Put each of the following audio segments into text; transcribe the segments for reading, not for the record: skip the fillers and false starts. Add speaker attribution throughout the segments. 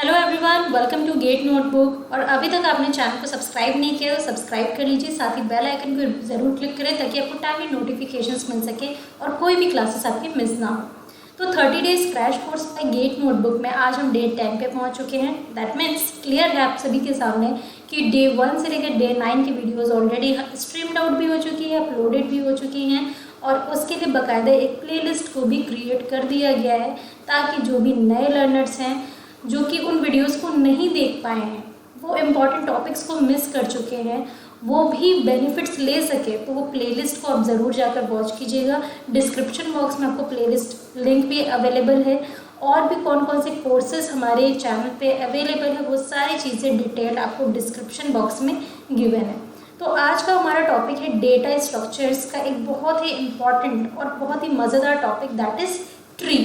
Speaker 1: Hello everyone, welcome to GATE notebook. और अभी तक आपने चैनल को सब्सक्राइब नहीं किया तो सब्सक्राइब कर लीजिए, साथ ही बेल आइकन को ज़रूर क्लिक करें ताकि आपको टाइमली नोटिफिकेशंस मिल सके और कोई भी क्लासेस आपकी मिस ना हो। तो 30 days crash course by GATE notebook में आज हम डे 10 पे पहुंच चुके हैं। दैट मीन्स क्लियर है आप सभी के सामने कि डे 1 से लेकर डे 9 की वीडियोज़ ऑलरेडी स्ट्रीम्ड आउट भी हो चुकी है, अपलोडेड भी हो चुकी हैं और उसके लिए बाकायदा एक प्लेलिस्ट को भी क्रिएट कर दिया गया है ताकि जो भी नए लर्नर्स हैं जो कि उन वीडियोस को नहीं देख पाए हैं, वो इम्पॉर्टेंट टॉपिक्स को मिस कर चुके हैं, वो भी बेनिफिट्स ले सके, तो वो प्लेलिस्ट को आप ज़रूर जाकर वॉच कीजिएगा। डिस्क्रिप्शन बॉक्स में आपको प्लेलिस्ट लिंक भी अवेलेबल है और भी कौन कौन से कोर्सेज हमारे चैनल पे अवेलेबल है वो सारी चीज़ें डिटेल आपको डिस्क्रिप्शन बॉक्स में गिवन है। तो आज का हमारा टॉपिक है डेटा स्ट्रक्चर्स का एक बहुत ही इम्पॉर्टेंट और बहुत ही मज़ेदार topic, that is tree.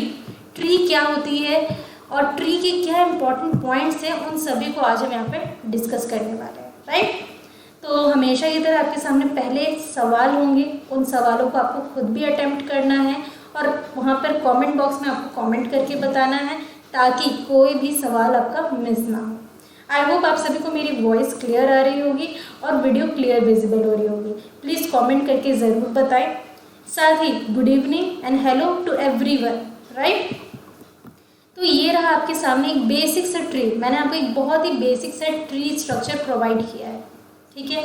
Speaker 1: Tree क्या होती है और ट्री के क्या इंपॉर्टेंट पॉइंट्स हैं, उन सभी को आज हम यहाँ पे डिस्कस करने वाले हैं, राइट। तो हमेशा की तरह आपके सामने पहले सवाल होंगे, उन सवालों को आपको खुद भी अटेम्प्ट करना है और वहाँ पर कमेंट बॉक्स में आपको कमेंट करके बताना है ताकि कोई भी सवाल आपका मिस ना हो। आई होप आप सभी को मेरी वॉइस क्लियर आ रही होगी और वीडियो क्लियर विजिबल हो रही होगी। प्लीज़ कॉमेंट करके ज़रूर बताएं। साथ ही good evening and hello to everyone, right. तो ये रहा आपके सामने एक बेसिक सा ट्री। मैंने आपको एक बहुत ही बेसिक सा ट्री स्ट्रक्चर प्रोवाइड किया है, ठीक है।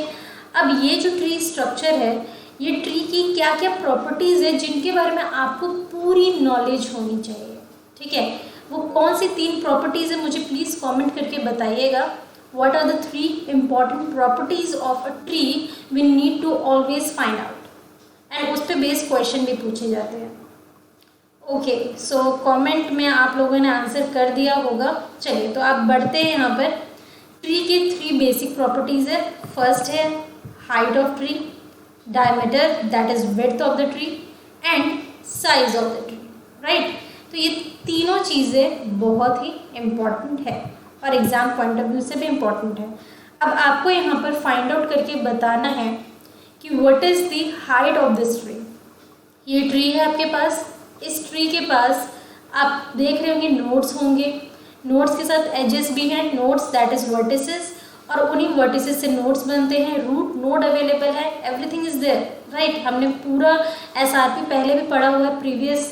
Speaker 1: अब ये जो ट्री स्ट्रक्चर है, ये ट्री की क्या क्या प्रॉपर्टीज़ है जिनके बारे में आपको पूरी नॉलेज होनी चाहिए, ठीक है। वो कौन सी 3 प्रॉपर्टीज़ है मुझे प्लीज़ कमेंट करके बताइएगा। What are the 3 important properties of a tree we need to always find out, and उस पर बेस्ड क्वेश्चन भी पूछे जाते हैं। ओके, सो कमेंट में आप लोगों ने आंसर कर दिया होगा। चलिए तो आप बढ़ते हैं यहाँ पर। ट्री की 3 बेसिक प्रॉपर्टीज़ है। फर्स्ट है height of tree, diameter that is width of the tree and size of the tree, right. तो ये तीनों चीज़ें बहुत ही इम्पॉर्टेंट है और एग्जाम पॉइंट ऑफ व्यू से भी इम्पॉर्टेंट है। अब आपको यहाँ पर फाइंड आउट करके बताना है कि what is the height of this tree. ये ट्री है आपके पास, इस ट्री के पास आप देख रहे होंगे नोड्स होंगे, नोड्स के साथ एजेस भी हैं, नोड्स दैट इज वर्टिसेस, और उन्हीं वर्टिसेस से नोड्स बनते हैं। रूट नोड अवेलेबल है, एवरीथिंग इज देयर, राइट। हमने पूरा एसआरपी पहले भी पढ़ा हुआ है, प्रीवियस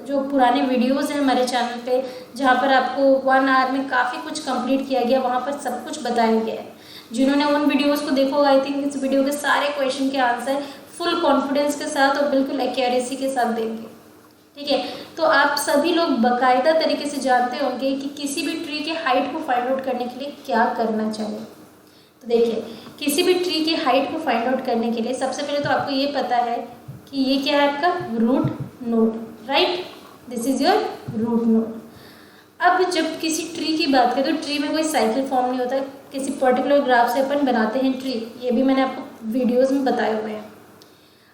Speaker 1: जो पुराने वीडियोस हैं हमारे चैनल पे, जहाँ पर आपको 1 आवर में काफ़ी कुछ कंप्लीट किया गया, वहाँ पर सब कुछ बताया गया है। जिन्होंने उन वीडियोज़ को देखो, आई थिंक इस वीडियो के सारे क्वेश्चन के आंसर फुल कॉन्फिडेंस के साथ और बिल्कुल एक्यूरेसी के साथ देंगे, ठीक है। तो आप सभी लोग बाकायदा तरीके से जानते होंगे कि किसी भी ट्री के हाइट को फाइंड आउट करने के लिए क्या करना चाहिए। तो देखिए, किसी भी ट्री के हाइट को फाइंड आउट करने के लिए सबसे पहले तो आपको ये पता है कि ये क्या है आपका root node, right. This is your root node. अब जब किसी ट्री की बात करें तो ट्री में कोई साइकिल फॉर्म नहीं होता, किसी पर्टिकुलर ग्राफ से अपन बनाते हैं ट्री, ये भी मैंने आपको वीडियोज़ में बताए हुए हैं।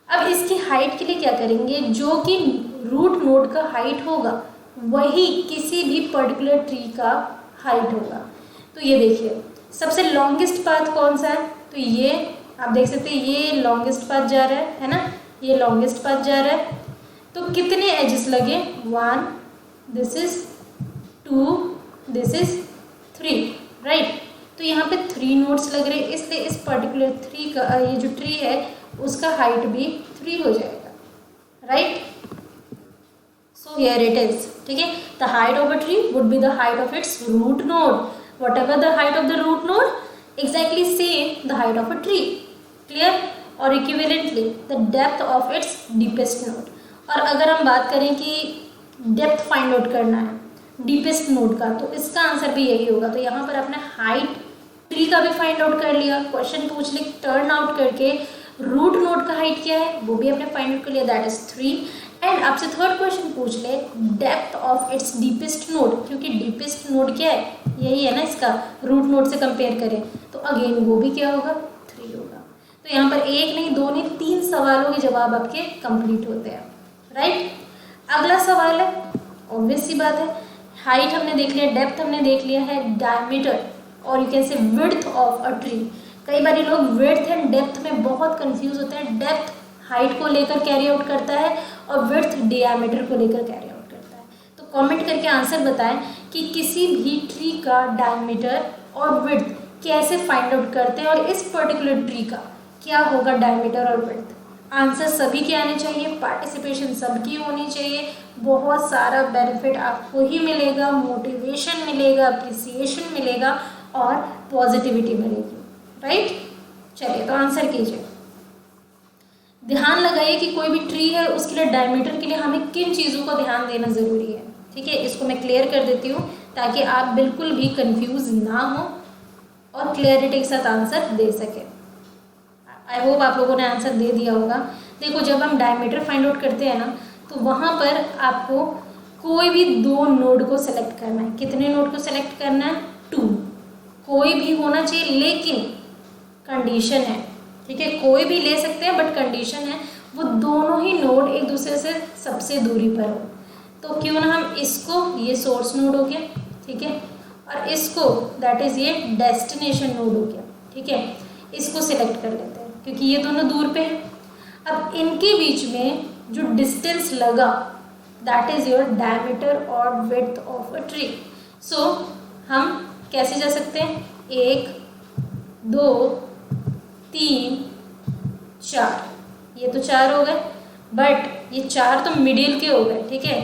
Speaker 1: अब इसकी हाइट के लिए क्या करेंगे, जो कि रूट नोड का हाइट होगा वही किसी भी पर्टिकुलर ट्री का हाइट होगा। तो ये देखिए, सबसे लॉन्गेस्ट पाथ कौन सा है, तो ये आप देख सकते हैं, ये लॉन्गेस्ट पाथ जा रहा है ना, ये लॉन्गेस्ट पाथ जा रहा है। तो कितने एजेस लगे, 1, this is 2, this is 3, right. तो यहाँ पे 3 नोड्स लग रहे हैं, इसलिए इस पर्टिकुलर 3 का ये जो ट्री है उसका हाइट भी 3 हो जाएगा, right. So here it is, ठीक है। The height of a tree would be the height of its root node. Whatever the height of the root node, exactly same the height of a tree. Clear? और equivalently the depth of its deepest node. और अगर हम बात करें कि depth find out करना है deepest node का, तो इसका आंसर भी यही होगा। तो यहाँ पर आपने हाइट ट्री का भी फाइंड आउट कर लिया, क्वेश्चन पूछ ले टर्न आउट करके रूट नोड का हाइट क्या है वो भी आपने फाइंड आउट कर लिया, दैट इज 3। एंड आपसे थर्ड क्वेश्चन पूछ ले depth of its deepest node, क्योंकि डीपेस्ट नोड क्या है, यही है ना, इसका रूट नोड से कंपेयर करें तो अगेन वो भी क्या होगा, 3 होगा। तो यहाँ पर 1 नहीं 2 नहीं 3 सवालों के जवाब आपके कंप्लीट होते हैं, राइट। अगला सवाल है, ऑब्वियस सी बात है, हाइट हमने देख लिया, डेप्थ हमने देख लिया है, डायमीटर और you can say width of a tree. कई बार लोग विड्थ एंड डेप्थ में बहुत कंफ्यूज होते हैं। डेप्थ हाइट को लेकर कैरी आउट करता है और विड्थ डियामीटर को लेकर कैरी आउट करता है। तो कमेंट करके आंसर बताएं कि किसी भी ट्री का डायमीटर और विड्थ कैसे फाइंड आउट करते हैं और इस पर्टिकुलर ट्री का क्या होगा डायमीटर और विड्थ। आंसर सभी के आने चाहिए, पार्टिसिपेशन सबकी होनी चाहिए, बहुत सारा बेनिफिट आपको ही मिलेगा, मोटिवेशन मिलेगा, अप्रिसिएशन मिलेगा और पॉजिटिविटी मिलेगी, राइट। चलिए तो आंसर कीजिए। ध्यान लगाइए कि कोई भी ट्री है उसके लिए डायमीटर के लिए हमें किन चीज़ों का ध्यान देना ज़रूरी है, ठीक है। इसको मैं क्लियर कर देती हूँ ताकि आप बिल्कुल भी कंफ्यूज ना हो और क्लियरिटी के साथ आंसर दे सके। आई होप आप लोगों ने आंसर दे दिया होगा। देखो, जब हम डायमीटर फाइंड आउट करते हैं ना, तो वहाँ पर आपको कोई भी 2 नोड को सेलेक्ट करना है। कितने नोड को सेलेक्ट करना है? 2। कोई भी होना चाहिए, लेकिन कंडीशन है, ठीक है। कोई भी ले सकते हैं बट कंडीशन है वो दोनों ही नोड एक दूसरे से सबसे दूरी पर हो। तो क्यों ना हम इसको, ये सोर्स नोड हो गया, ठीक है, और इसको दैट इज़ ये डेस्टिनेशन नोड हो गया, ठीक है, इसको सिलेक्ट कर लेते हैं क्योंकि ये दोनों दूर पे हैं। अब इनके बीच में जो डिस्टेंस लगा दैट इज़ योर डायमीटर और विड्थ ऑफ अ ट्री। सो हम कैसे जा सकते हैं? 1 2 3 4, ये तो 4 हो गए, बट ये 4 तो मिडिल के हो गए, ठीक है।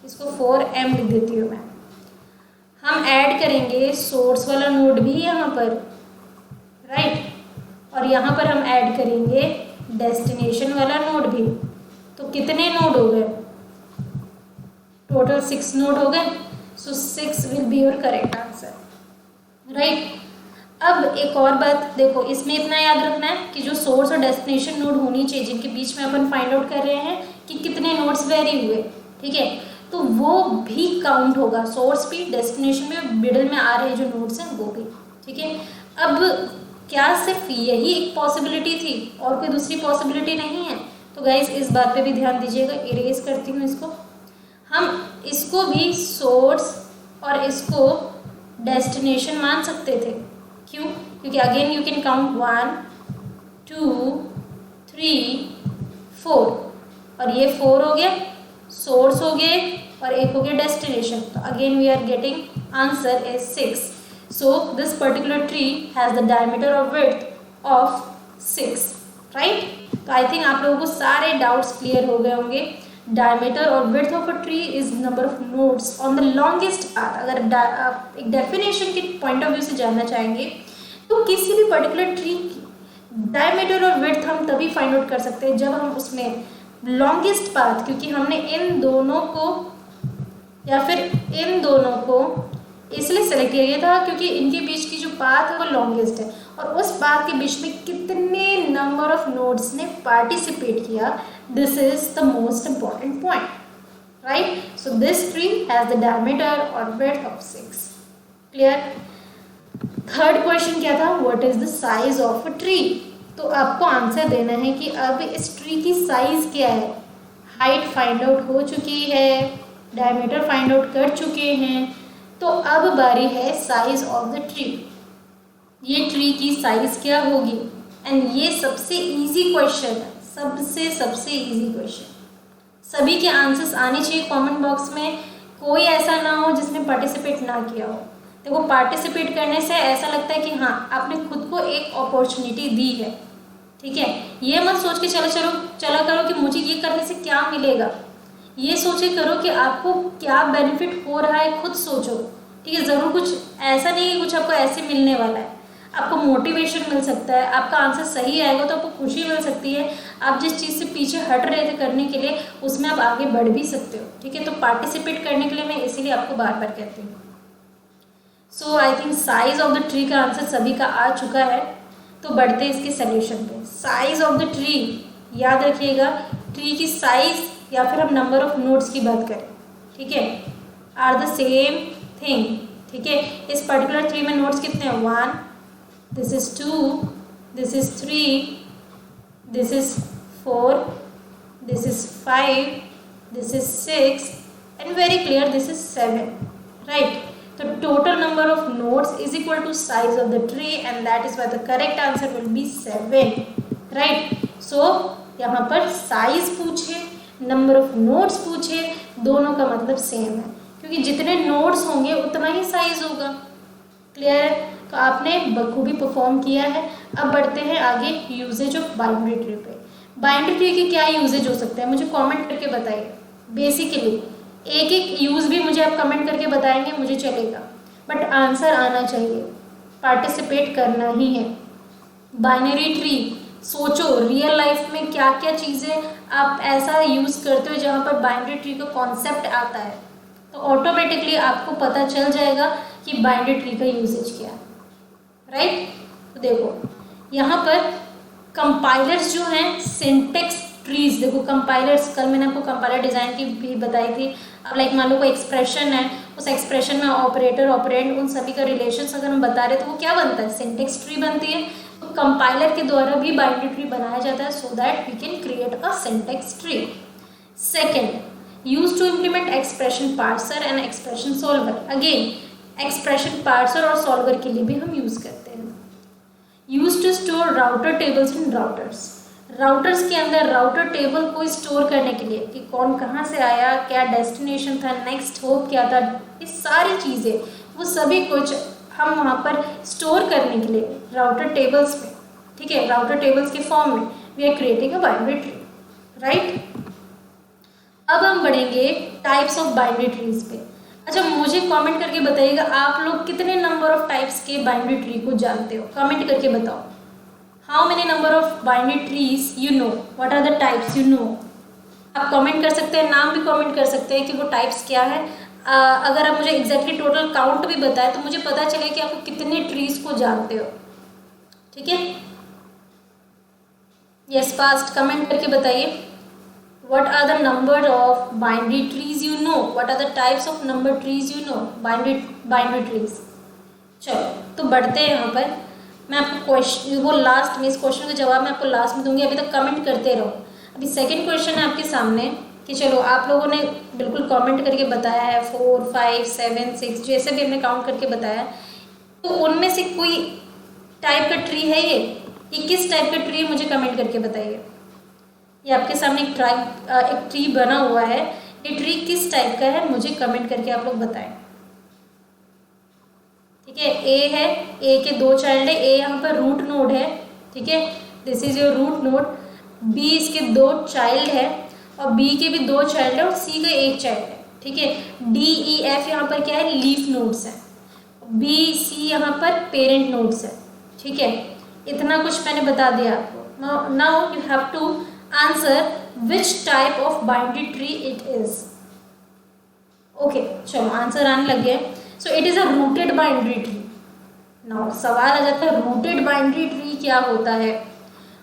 Speaker 1: इसको 4m लिख देती हूँ मैं। हम ऐड करेंगे सोर्स वाला नोड भी यहाँ पर, राइट, और यहाँ पर हम ऐड करेंगे डेस्टिनेशन वाला नोड भी। तो कितने नोड हो गए? टोटल 6 नोड हो गए। सो 6 will be your correct answer, right. अब एक और बात देखो, इसमें इतना याद रखना है कि जो सोर्स और डेस्टिनेशन नोड होनी चाहिए जिनके बीच में अपन फाइंड आउट कर रहे हैं कि कितने नोड्स वेरी हुए, ठीक है, तो वो भी काउंट होगा। सोर्स भी, डेस्टिनेशन में, मिडल में आ रहे जो नोड्स हैं वो भी, ठीक है। अब क्या सिर्फ यही एक पॉसिबिलिटी थी और कोई दूसरी पॉसिबिलिटी नहीं है? तो गाइज इस बात पे भी ध्यान दीजिएगा। इरेज करती हूँ इसको। हम इसको भी सोर्स और इसको डेस्टिनेशन मान सकते थे। क्यों? क्योंकि अगेन यू कैन काउंट 1 2 3 4, और ये 4 हो गया, सोर्स हो गए और एक हो गया डेस्टिनेशन। तो again we are getting answer is 6. So this particular tree has the diameter और विड्थ ऑफ 6, राइट। तो आई थिंक आप लोगों को सारे डाउट्स क्लियर हो गए होंगे। डायमीटर और width of a tree is number of nodes on the longest path. अगर आप एक डेफिनेशन के पॉइंट ऑफ व्यू से जानना चाहेंगे तो किसी भी पर्टिकुलर ट्री की डायमीटर और विड्थ हम तभी फाइंड आउट कर सकते हैं जब हम उसमें लॉन्गेस्ट पाथ, क्योंकि हमने इन दोनों को या फिर इन दोनों को इसलिए सेलेक्ट किया गया था क्योंकि इनके बीच की जो पाथ है वो लॉन्गेस्ट है, और उस पाथ के बीच में कितने नंबर ऑफ नोड्स ने पार्टिसिपेट किया, this is the most important point, right. So this tree has the diameter और width of 6। Clear? Third question क्या था? What is the size of a tree? तो आपको आंसर देना है कि अब इस ट्री की साइज क्या है। हाइट फाइंड आउट हो चुकी है, डायमीटर फाइंड आउट कर चुके हैं, तो अब बारी है साइज ऑफ द ट्री। ये ट्री की साइज क्या होगी? एंड ये सबसे इजी क्वेश्चन है, सबसे इजी क्वेश्चन। सभी के आंसर्स आने चाहिए कमेंट बॉक्स में, कोई ऐसा ना हो जिसने पार्टिसिपेट ना किया हो। देखो, पार्टिसिपेट करने से ऐसा लगता है कि हाँ आपने खुद को एक अपॉर्चुनिटी दी है, ठीक है। ये मत सोच के चला करो कि मुझे ये करने से क्या मिलेगा, ये सोचे करो कि आपको क्या बेनिफिट हो रहा है, खुद सोचो, ठीक है। ज़रूर कुछ ऐसा नहीं है कुछ आपको ऐसे मिलने वाला है, आपको मोटिवेशन मिल सकता है, आपका आंसर सही आएगा तो आपको खुशी मिल सकती है, आप जिस चीज़ से पीछे हट रहे थे करने के लिए उसमें आप आगे बढ़ भी सकते हो, ठीक है। तो पार्टिसिपेट करने के लिए मैं इसीलिए आपको बार बार कहती हूँ। So I think size of the tree का आंसर सभी का आ चुका है, तो बढ़ते हैं इसके सोल्यूशन पे। साइज ऑफ द ट्री, याद रखिएगा, ट्री की साइज या फिर हम नंबर ऑफ नोड्स की बात करें, ठीक है, आर द सेम थिंग, ठीक है। इस पर्टिकुलर ट्री में नोड्स कितने हैं? 1, this is 2, this is 3, this is 4, this is 5, this is 6 and very clear this is 7, right. तो total number of nodes is equal to size of the tree and that is why the correct answer will be 7, right. So यहाँ पर size पूछे, number of nodes पूछे, दोनों का मतलब same है, क्योंकि क्योंकि जितने नोड्स होंगे उतना ही साइज होगा। क्लियर है? तो आपने बखूबी परफॉर्म किया है। अब बढ़ते हैं आगे यूजेज ऑफ बाइनरी ट्री पे। बाइनरी ट्री के क्या यूजेज हो सकते हैं, मुझे कमेंट करके बताइए। बेसिकली एक एक यूज़ भी मुझे आप कमेंट करके बताएंगे मुझे चलेगा, बट आंसर आना चाहिए, पार्टिसिपेट करना ही है। बाइनरी ट्री सोचो रियल लाइफ में क्या क्या चीज़ें आप ऐसा यूज़ करते हो जहाँ पर बाइनरी ट्री का कॉन्सेप्ट आता है, तो ऑटोमेटिकली आपको पता चल जाएगा कि बाइनरी ट्री का यूजेज क्या है। राइट? तो देखो यहाँ पर कंपाइलर्स जो हैं सिंटेक्स ट्रीज, देखो कंपाइलर्स, कल मैंने आपको कंपाइलर डिज़ाइन की भी बताई थी। अब लाइक मान लो कोई एक्सप्रेशन है, उस एक्सप्रेशन में ऑपरेटर ऑपरेंड उन सभी का रिलेशंस अगर हम बता रहे तो वो क्या बनता है, सिंटेक्स ट्री बनती है। तो कंपाइलर के द्वारा भी बाइनरी ट्री बनाया जाता है so that we can create a syntax tree. Second, use to implement expression parser and expression solver. Again expression parser और सॉल्वर के लिए भी हम यूज़ करते हैं। Use to store router tables in routers. Routers के अंदर राउटर टेबल को स्टोर करने के लिए कि कौन कहाँ से आया, क्या डेस्टिनेशन था, नेक्स्ट होप क्या था, ये सारी चीज़ें वो सभी कुछ हम वहाँ पर स्टोर करने के लिए राउटर टेबल्स में, ठीक है, राउटर टेबल्स के फॉर्म में we are creating a binary tree. Right? अब हम बढ़ेंगे टाइप्स ऑफ बाइनरी ट्रीज पे। अच्छा, मुझे कमेंट करके बताइएगा आप लोग कितने नंबर ऑफ टाइप्स के बाइनरी ट्री को जानते हो, कमेंट करके बताओ। How many number of binary trees you know, what are the types you know. आप कमेंट कर सकते हैं, नाम भी कमेंट कर सकते हैं कि वो टाइप्स क्या है। अगर आप मुझे एग्जैक्टली टोटल काउंट भी बताएं तो मुझे पता चले कि आप कितने ट्रीज को जानते हो। ठीक है, यस, फास्ट कमेंट करके बताइए। What are the number of binary trees you know? What are the types of number trees you know? Binary trees. चलो तो बढ़ते हैं यहाँ पर। मैं आपको क्वेश्चन वो लास्ट में, इस क्वेश्चन का जवाब मैं आपको लास्ट में दूंगी, अभी तक कमेंट करते रहो। अभी सेकंड क्वेश्चन है आपके सामने कि चलो आप लोगों ने बिल्कुल कमेंट करके बताया है 4, 5, 7, 6 जैसे भी हमने काउंट करके बताया, तो उनमें से कोई टाइप का ट्री है ये किस टाइप का ट्री है मुझे कमेंट करके बताइए। ये आपके सामने एक ट्री बना हुआ है, ये ट्री किस टाइप का है मुझे कमेंट करके आप लोग बताएं। ठीक है, ए है, ए के 2 चाइल्ड है, ए यहाँ पर रूट नोड है, ठीक है, this is your root node. B इसके 2 चाइल्ड है और बी के भी 2 चाइल्ड है और सी का 1 चाइल्ड है। ठीक है, डी ई एफ यहाँ पर क्या है, लीफ नोड्स है, बी सी यहाँ पर पेरेंट नोड्स है। ठीक है, इतना कुछ मैंने बता दिया आपको। Now you have to answer which type of binary tree it is. Okay, चलो आंसर आने लग गया। So it is a rooted binary tree. Now सवाल आ जाता है rooted binary tree क्या होता है।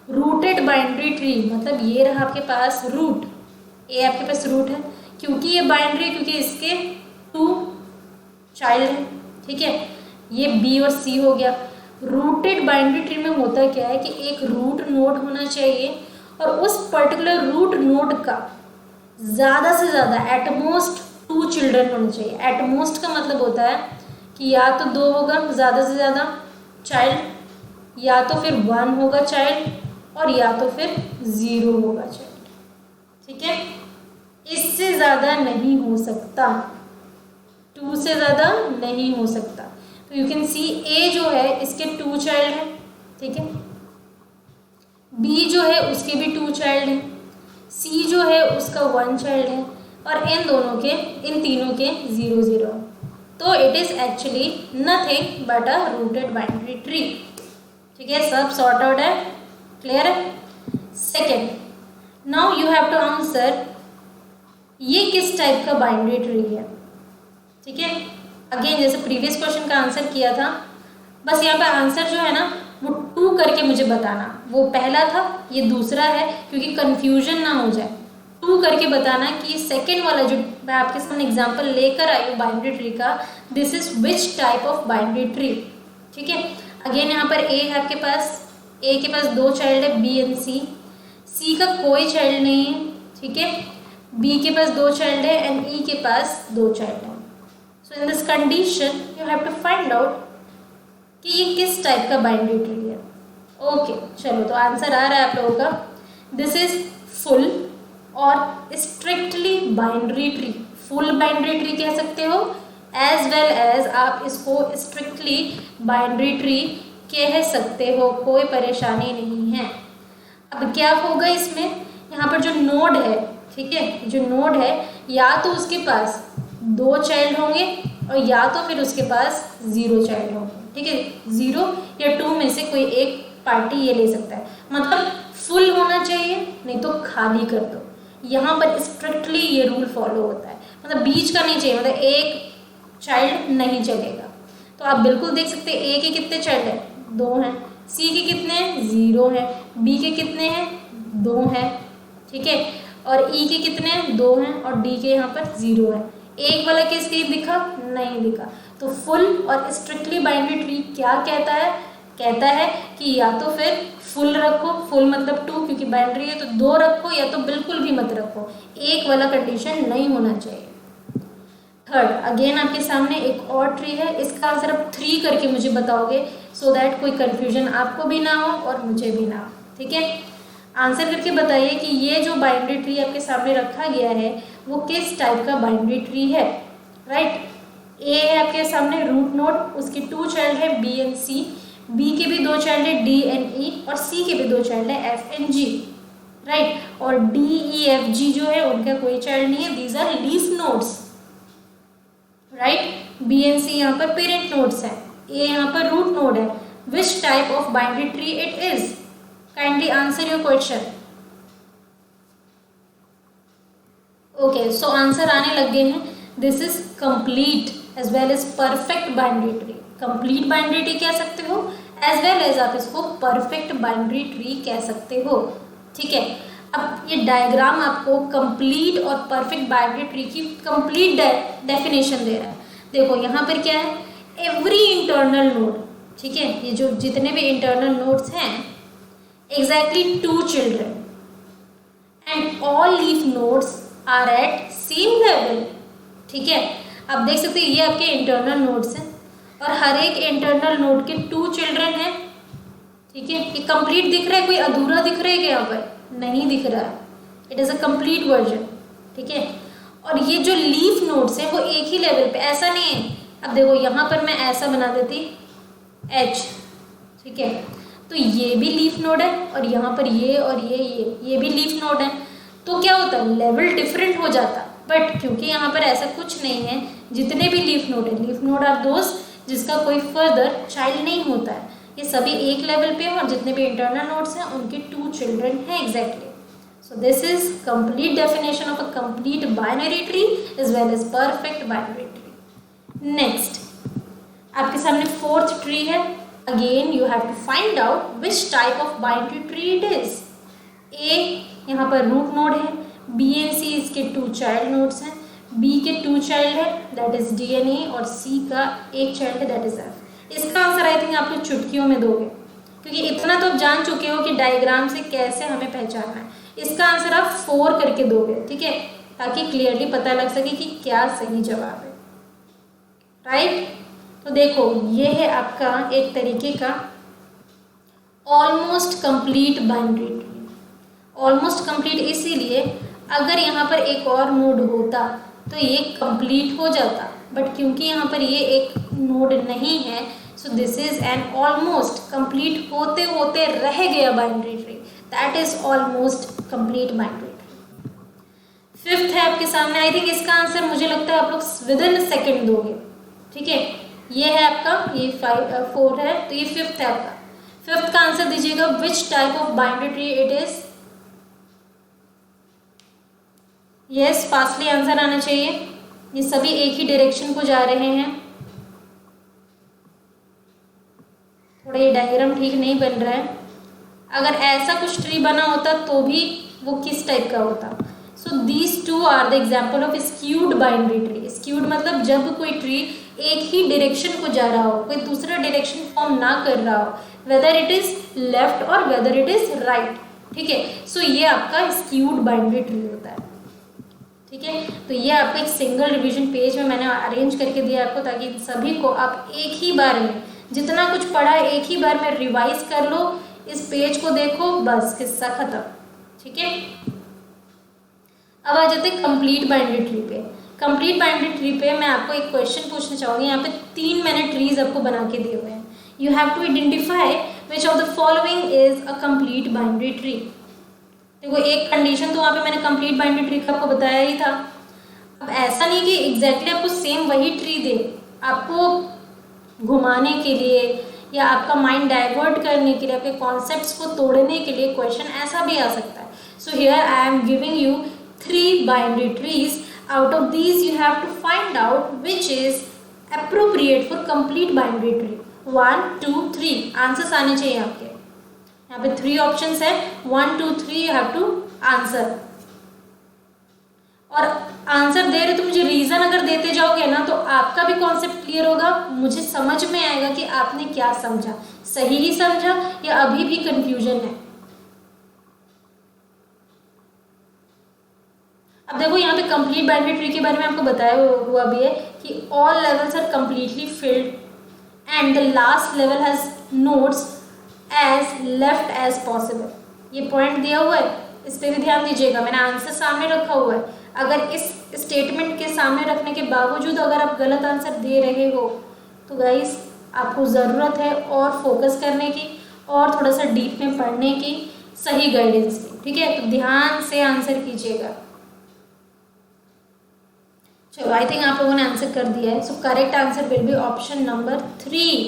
Speaker 1: rooted binary tree मतलब ये रहा आपके पास रूट, ये आपके पास रूट है क्योंकि ये बाइनरी, क्योंकि इसके 2 चाइल्ड हैं। ठीक है, ये बी और सी हो गया। रूटेड बाइनरी ट्री में होता क्या है कि एक रूट नोड होना चाहिए और उस पर्टिकुलर रूट नोड का ज़्यादा से ज़्यादा एटमोस्ट 2 चिल्ड्रन होने चाहिए। एटमोस्ट का मतलब होता है कि या तो 2 होगा ज़्यादा से ज़्यादा चाइल्ड, या तो फिर 1 होगा चाइल्ड और या तो फिर 0 होगा चाइल्ड। ठीक है, इससे ज़्यादा नहीं हो सकता, 2 से ज़्यादा नहीं हो सकता। तो यू कैन सी ए जो है इसके 2 चाइल्ड हैं, ठीक है, बी जो है उसके भी 2 चाइल्ड हैं, सी जो है उसका 1 चाइल्ड है और इन तीनों के 0 0। तो it is actually nothing but a rooted binary tree. ठीक है, सब सॉर्ट आउट है, क्लियर है। Second, now you have to answer ये किस टाइप का बाइनरी ट्री है। ठीक है, अगेन जैसे प्रीवियस क्वेश्चन का आंसर किया था, बस यहाँ पे आंसर जो है ना वो 2 करके मुझे बताना। वो पहला था, ये दूसरा है, क्योंकि कंफ्यूजन ना हो जाए। 2 करके बताना कि सेकंड वाला जो मैं आपके सामने एग्जांपल लेकर आई हूँ बाइनरी ट्री का, this is which type of binary tree. ठीक है, अगेन यहाँ पर ए है आपके पास, ए के पास 2 चाइल्ड है, बी एंड सी, सी का कोई चाइल्ड नहीं है। ठीक है, बी के पास 2 चाइल्ड है एंड ई के पास 2 चाइल्ड है। So in this condition you have to find out कि ये किस टाइप का बाइनरी ट्री है। ओके, चलो तो आंसर आ रहा है आप लोगों का, दिस इज फुल और strictly binary tree. Full binary tree कह सकते हो, एज वेल एज आप इसको स्ट्रिक्टली बाइनरी ट्री कह सकते हो, कोई परेशानी नहीं है। अब क्या होगा इसमें, यहाँ पर जो नोड है, ठीक है, जो नोड है या तो उसके पास 2 चाइल्ड होंगे और या तो फिर उसके पास 0 चाइल्ड होंगे, ठीक है, 0 या 2 में से कोई एक पार्टी ये ले सकता है। मतलब फुल होना चाहिए, नहीं तो खाली कर दो। यहाँ पर स्ट्रिक्टली ये रूल फॉलो होता है, मतलब बीच का नहीं चाहिए, मतलब एक चाइल्ड नहीं चलेगा। तो आप बिल्कुल देख सकते हैं ए के कितने चाइल्ड हैं, 2 हैं, सी के कितने हैं, 0 हैं, बी के कितने हैं, 2 हैं, ठीक है, और ई के कितने हैं, 2 हैं, और डी के यहाँ पर 0 है। एक वाला केस कहीं दिखा, नहीं दिखा। तो फुल और स्ट्रिक्टली बाइनरी ट्री क्या कहता है, कहता है कि या तो फिर फुल रखो, फुल मतलब 2 क्योंकि बाइनरी है तो 2 रखो, या तो बिल्कुल भी मत रखो, एक वाला कंडीशन नहीं होना चाहिए। थर्ड, अगेन आपके सामने एक और ट्री है, इसका आंसर आप 3 करके मुझे बताओगे, सो दैट कोई कंफ्यूजन आपको भी ना हो और मुझे भी ना हो, ठीक है। आंसर करके बताइए कि ये जो बाइनरी ट्री आपके सामने रखा गया है वो किस टाइप का बाइनरी ट्री है, राइट। ए है आपके सामने रूट नोड, उसके 2 चाइल्ड है बी एंड सी, बी के भी 2 चाइल्ड है डी एंड ई, और सी के भी 2 चाइल्ड है एफ एंड जी, राइट। और डी ई एफ जी जो है उनका कोई चाइल्ड नहीं है, these are leaf nodes, right. B and C यहाँ पर पेरेंट नोड्स हैं, ए यहाँ पर रूट नोड है। Which type of binary tree it is, kindly answer your question. Okay, so answer आने लग गए हैं। This is complete as well as perfect binary tree. Complete binary tree कह सकते हो, एज वेल एज आप इसको परफेक्ट बाइनरी ट्री कह सकते हो, ठीक है। अब ये डायग्राम आपको कंप्लीट और परफेक्ट बाइनरी ट्री की कंप्लीट डेफिनेशन दे रहा है। देखो यहाँ पर क्या है, एवरी इंटरनल नोड, ठीक है, ये जो जितने भी इंटरनल नोड्स हैं, exactly 2 children and all leaf nodes are at same level, ठीक है। आप देख सकते हैं ये आपके इंटरनल नोड्स हैं और हर एक इंटरनल नोड के 2 चिल्ड्रन हैं, ठीक है। ये कंप्लीट दिख रहा है, कोई अधूरा दिख रहा है क्या, यहाँ पर नहीं दिख रहा है, it is a complete version, ठीक है। और ये जो लीफ नोड्स हैं वो एक ही लेवल पे, ऐसा नहीं है। अब देखो यहाँ पर मैं ऐसा बना देती H, ठीक है, तो ये भी लीफ नोड है और यहाँ पर ये और ये भी लीफ नोड है, तो क्या होता है, लेवल डिफरेंट हो जाता। बट क्योंकि यहाँ पर ऐसा कुछ नहीं है, जितने भी लीफ नोड है, लीफ नोड आर दोस जिसका कोई फर्दर चाइल्ड नहीं होता है, ये सभी एक लेवल पे हैं और जितने भी इंटरनल नोड्स हैं उनके 2 चिल्ड्रन हैं exactly. So this is complete definition of a complete binary tree as well as perfect binary tree. Next आपके सामने 4th ट्री है। Again you have to find out which type of binary tree it is. A यहाँ पर root node है, B and C इसके 2 child nodes हैं, B के 2 child है that is D and E, और C का 1 चाइल्ड है दैट इज F। इसका आंसर आई थिंक आप लोग चुटकियों में दोगे, क्योंकि इतना तो आप जान चुके हो कि डायग्राम से कैसे हमें पहचानना है। इसका आंसर आप 4 करके दोगे, ठीक है, ताकि क्लियरली पता लग सके कि क्या सही जवाब है, राइट। तो देखो ये है आपका एक तरीके का almost complete binary tree. Almost complete इसीलिए, अगर यहाँ पर एक और नोड होता तो ये कंप्लीट हो जाता, बट क्योंकि यहाँ पर ये एक नोड नहीं है, सो this is an almost complete होते होते रह गया binary tree, that is almost complete binary tree. 5th है आपके सामने, आई थिंक इसका आंसर मुझे लगता है आप लोग विदिन सेकेंड दोगे, ठीक है। ये है आपका, ये 4 है, तो ये 5th है आपका। 5th का आंसर दीजिएगा, विच type of binary tree it is. Yes, fastly answer आना चाहिए, ये सभी एक ही डायरेक्शन को जा रहे हैं। थोड़ा ये डायग्राम ठीक नहीं बन रहा है, अगर ऐसा कुछ ट्री बना होता तो भी वो किस टाइप का होता। So these 2 are the example of skewed binary tree. Skewed मतलब जब कोई ट्री एक ही डायरेक्शन को जा रहा हो, कोई दूसरा डायरेक्शन फॉर्म ना कर रहा हो, वेदर इट इज लेफ्ट और वेदर इट इज राइट, ठीक है। सो ये आपका स्क्यूड बाइनरी ट्री होता है, ठीक है। तो ये आपका एक सिंगल रिवीजन पेज में मैंने अरेंज करके दिया आपको, ताकि सभी को आप एक ही बार में जितना कुछ पढ़ा है एक ही बार में रिवाइज कर लो। इस पेज को देखो, बस किस्सा खत्म, ठीक है। अब आ जाते हैं कंप्लीट बाइनरी ट्री पे। कंप्लीट बाइनरी ट्री पे मैं आपको एक क्वेश्चन पूछना चाहूँगी। यहाँ पे 3 मैंने ट्रीज आपको बना के दिए हुए हैं। You have to identify which of the following is a complete binary tree. देखो एक कंडीशन तो वहाँ पे मैंने कंप्लीट बाइनरी ट्री का आपको बताया ही था। अब ऐसा नहीं कि एग्जैक्टली आपको सेम वही ट्री दे, आपको घुमाने के लिए या आपका माइंड डाइवर्ट करने के लिए, आपके कॉन्सेप्ट्स को तोड़ने के लिए क्वेश्चन ऐसा भी आ सकता है। So here I am giving you 3 binary trees. Out of these you have to find out which is appropriate for complete binary tree. 1 2 3 answers आने चाहिए आपके। यहाँ पे 3 ऑप्शंस है, 1 2 3 यू हैव टू आंसर। और आंसर दे रहे तो मुझे रीज़न अगर देते जाओगे ना तो आपका भी कॉन्सेप्ट क्लियर होगा, मुझे समझ में आएगा कि आपने क्या समझा, सही ही समझा या अभी भी कंफ्यूजन है। अब देखो यहाँ पे कंप्लीट बाइनरी ट्री के बारे में आपको बताया हुआ भी है कि all levels are completely filled and the last level has nodes as left as possible. ये पॉइंट दिया हुआ है, इस पर भी ध्यान दीजिएगा। मैंने आंसर सामने रखा हुआ है। अगर इस स्टेटमेंट के सामने रखने के बावजूद अगर आप गलत आंसर दे रहे हो तो गाइस आपको ज़रूरत है और फोकस करने की और थोड़ा सा डीप में पढ़ने की, सही गाइडेंस की। ठीक है, तो ध्यान से आंसर कीजिएगा। चलो आई थिंक आप लोगों ने आंसर कर दिया है। So correct answer will be option number 3।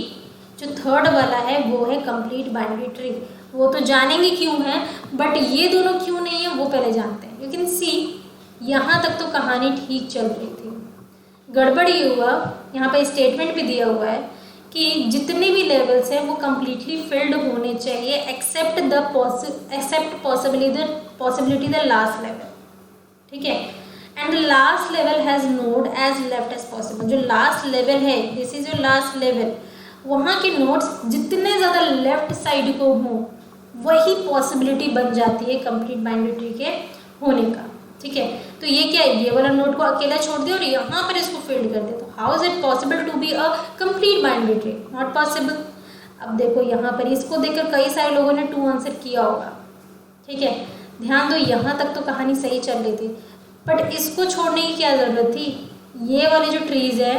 Speaker 1: जो थर्ड वाला है वो है कंप्लीट बाइनरी ट्री। वो तो जानेंगे क्यों है, बट ये दोनों क्यों नहीं है वो पहले जानते हैं। यू कैन सी यहाँ तक तो कहानी ठीक चल रही थी। गड़बड़ ये हुआ, यहाँ पर स्टेटमेंट भी दिया हुआ है कि जितने भी लेवल्स हैं वो कम्प्लीटली फिल्ड होने चाहिए except possibility the last level. ठीक है, and last level has node as left as possible. जो लास्ट लेवल है, this is your last level, वहाँ के नोड्स जितने ज़्यादा लेफ्ट साइड को हों वही पॉसिबिलिटी बन जाती है कंप्लीट बाइनरी ट्री के होने का। ठीक है, तो ये क्या है, ये वाला नोड को अकेला छोड़ दिया और यहाँ पर इसको फिल्ड कर दे, तो how is it possible to be a complete binary tree? Not possible. अब देखो यहाँ पर इसको देखकर कई सारे लोगों ने 2 आंसर किया होगा। ठीक है, ध्यान दो, यहाँ तक तो कहानी सही चल रही थी, बट इसको छोड़ने की क्या ज़रूरत थी? ये वाले जो ट्रीज़ है,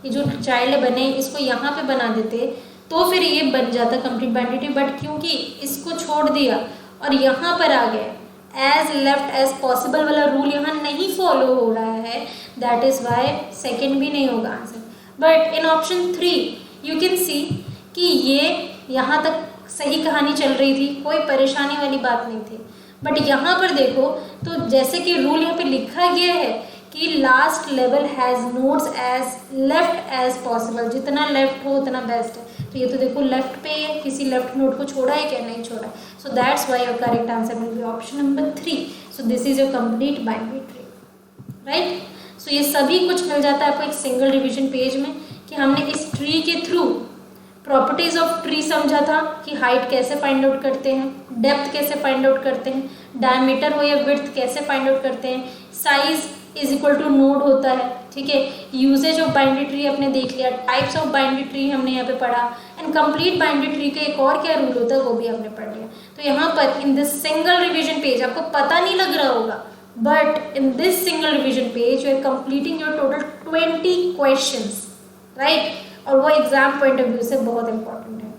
Speaker 1: ये जो चाइल्ड बने, इसको यहाँ पे बना देते तो फिर ये बन जाता कंप्लीट बाइनरी ट्री, बट क्योंकि इसको छोड़ दिया और यहाँ पर आ गया एज लेफ्ट एज पॉसिबल वाला रूल यहाँ नहीं फॉलो हो रहा है, दैट इज़ वाई सेकेंड भी नहीं होगा answer. But in option 3 you can see कि ये यहाँ तक सही कहानी चल रही थी, कोई परेशानी वाली बात नहीं थी। बट यहाँ पर देखो तो जैसे कि रूल यहाँ पे लिखा गया है कि last level has nodes as left as possible, जितना लेफ्ट हो उतना बेस्ट है। तो ये तो देखो लेफ्ट पे है, किसी लेफ्ट नोड को छोड़ा है क्या? नहीं छोड़ा है। So that's why your correct answer will be option number 3। So this is your complete binary tree, right. So ये सभी कुछ मिल जाता है आपको एक सिंगल रिविजन पेज में कि हमने इस ट्री के थ्रू प्रॉपर्टीज ऑफ ट्री समझा था कि हाइट कैसे फाइंड आउट करते हैं, डेप्थ कैसे फाइंड आउट करते हैं, डायमीटर हो या विड्थ कैसे फाइंड आउट करते हैं, size is equal to node होता है। ठीक है, यूजेज ऑफ बाइनरी ट्री आपने देख लिया, टाइप्स ऑफ बाइनरी ट्री हमने यहाँ पे पढ़ा, एंड कंप्लीट बाइनरी ट्री का एक और क्या रूल होता है वो भी आपने पढ़ लिया। तो यहाँ पर in this single revision page आपको पता नहीं लग रहा होगा, but in this single revision page you are completing your total 20 questions, right. और वो एग्जाम पॉइंट ऑफ व्यू से बहुत इंपॉर्टेंट है।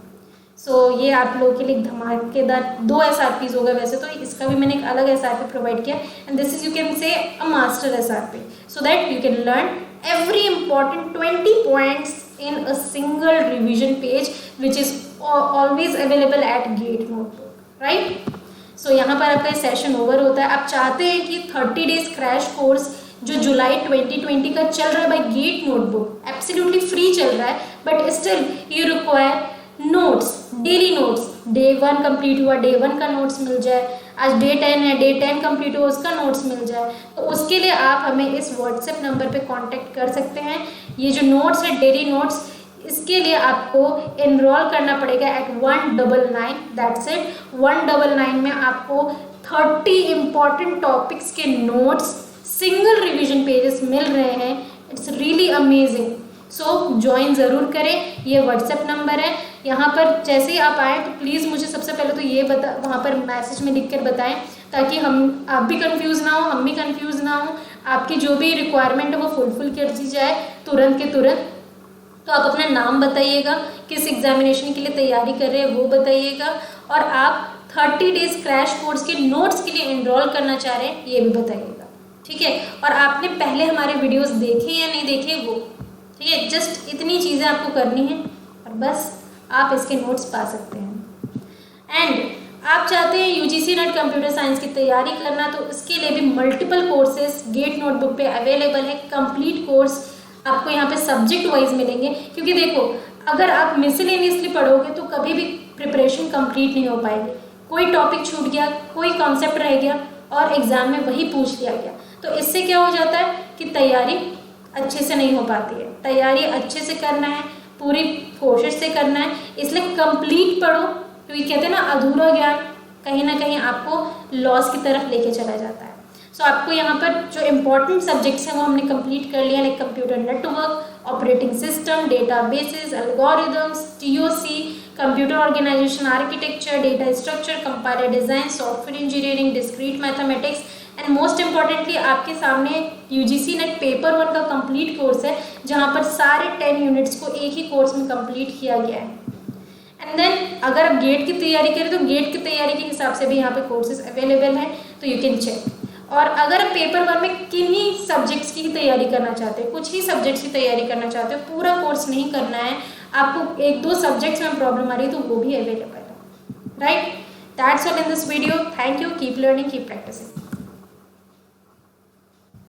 Speaker 1: सो ये आप लोगों के लिए धमाकेदार 2 SRPs होगा। वैसे तो इसका भी मैंने एक अलग SRP प्रोवाइड किया, and this is you can say a master SRP, so that you can learn every important 20 points in a single revision page which is always available at GATE notebook, right? So यहाँ पर आपका session over होता है। आप चाहते हैं कि 30 days crash course जो जुलाई 2020 का चल रहा है by GATE notebook, absolutely free चल रहा है, but still you require notes, daily notes. Day 1 complete हुआ, डे 1 का नोट्स मिल जाए, आज डे 10 है, डे 10 कंप्लीट हुआ उसका नोट्स मिल जाए। तो उसके लिए आप हमें इस व्हाट्सएप नंबर पे कांटेक्ट कर सकते हैं। ये जो नोट्स है डेली नोट्स, इसके लिए आपको एनरोल करना पड़ेगा एट 199, दैट्स इट। 199 में आपको 30 इम्पॉर्टेंट टॉपिक्स के नोट्स सिंगल रिविजन पेजेस मिल रहे हैं। It's really amazing. So join ज़रूर करें। ये व्हाट्सएप नंबर है, यहाँ पर जैसे ही आप आएँ तो प्लीज़ मुझे सबसे पहले तो ये वहाँ पर मैसेज में लिख कर बताएं, ताकि आप भी कंफ्यूज ना हो, हम भी कंफ्यूज ना हो। आपकी जो भी रिक्वायरमेंट है वो फुलफिल कर दी जाए तुरंत के तुरंत। तो आप अपना नाम बताइएगा, किस एग्जामिनेशन के लिए तैयारी कर रहे हैं वो बताइएगा, और आप 30 डेज क्रैश कोर्स के नोट्स के लिए एनरोल करना चाह रहे हैं ये भी बताइएगा, ठीक है। और आपने पहले हमारे वीडियोस देखे या नहीं देखे वो, ठीक है। जस्ट इतनी चीज़ें आपको करनी है और बस आप इसके नोट्स पा सकते हैं। एंड आप चाहते हैं यूजीसी नेट कंप्यूटर साइंस की तैयारी करना, तो उसके लिए भी मल्टीपल कोर्सेज गेट नोटबुक पे अवेलेबल है। कंप्लीट कोर्स आपको यहाँ पे सब्जेक्ट वाइज मिलेंगे, क्योंकि देखो अगर आप मिसलेनियसली पढ़ोगे तो कभी भी प्रिपरेशन कंप्लीट नहीं हो पाएगी। कोई टॉपिक छूट गया, कोई कॉन्सेप्ट रह गया और एग्जाम में वही पूछ लिया गया, तो इससे क्या हो जाता है कि तैयारी अच्छे से नहीं हो पाती है। तैयारी अच्छे से करना है, पूरी कोशिश से करना है, इसलिए कंप्लीट पढ़ो, क्योंकि कहते हैं ना अधूरा ज्ञान कहीं ना कहीं आपको लॉस की तरफ लेके चला जाता है। सो आपको यहाँ पर जो इम्पोर्टेंट सब्जेक्ट्स हैं वो हमने कंप्लीट कर लिया, like computer network, operating system, databases, algorithms, TOC, computer organization architecture, data structure, compiler design, software engineering, discrete mathematics, and most importantly आपके सामने यूजीसी नेट पेपर 1 का कंप्लीट कोर्स है, जहाँ पर सारे 10 यूनिट्स को एक ही कोर्स में कंप्लीट किया गया है। एंड देन अगर आप गेट की तैयारी करें तो गेट की तैयारी के हिसाब से भी यहाँ पे कोर्सेज अवेलेबल हैं, तो यू कैन चेक। और अगर आप पेपर 1 में किन्हीं सब्जेक्ट्स की तैयारी करना चाहते हैं, कुछ ही सब्जेक्ट्स की तैयारी करना चाहते हो, पूरा कोर्स नहीं करना है, आपको 1-2 सब्जेक्ट्स में प्रॉब्लम आ रही है, तो वो भी अवेलेबल है, right. That's all in this video. Thank you, keep learning, keep practising.